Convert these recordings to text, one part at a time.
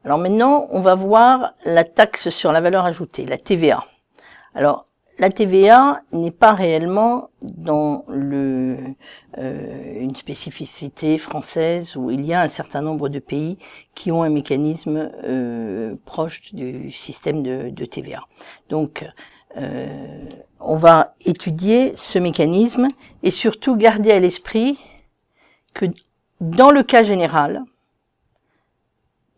Alors maintenant, on va voir la taxe sur la valeur ajoutée, la TVA. Alors, la TVA n'est pas réellement dans une spécificité française où il y a un certain nombre de pays qui ont un mécanisme proche du système de TVA. Donc, on va étudier ce mécanisme et surtout garder à l'esprit que dans le cas général,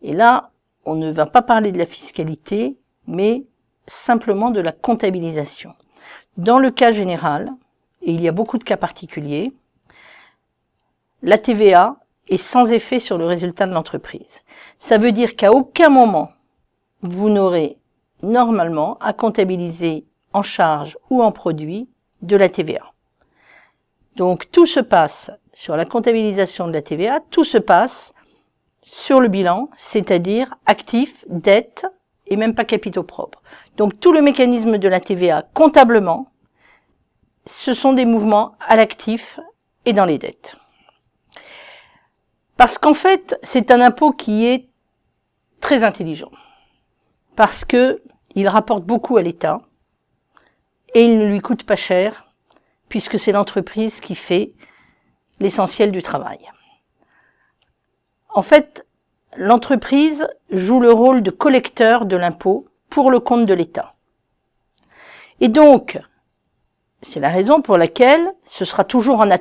et là, on ne va pas parler de la fiscalité, mais simplement de la comptabilisation. Dans le cas général, et il y a beaucoup de cas particuliers, la TVA est sans effet sur le résultat de l'entreprise. Ça veut dire qu'à aucun moment, vous n'aurez normalement à comptabiliser en charge ou en produit de la TVA. Donc tout se passe sur la comptabilisation de la TVA, tout se passe sur le bilan, c'est-à-dire actifs, dettes et même pas capitaux propres. Donc tout le mécanisme de la TVA comptablement, ce sont des mouvements à l'actif et dans les dettes. Parce qu'en fait, c'est un impôt qui est très intelligent. Parce que il rapporte beaucoup à l'État et il ne lui coûte pas cher puisque c'est l'entreprise qui fait l'essentiel du travail. En fait, l'entreprise joue le rôle de collecteur de l'impôt pour le compte de l'État. Et donc, c'est la raison pour laquelle ce sera toujours en attente.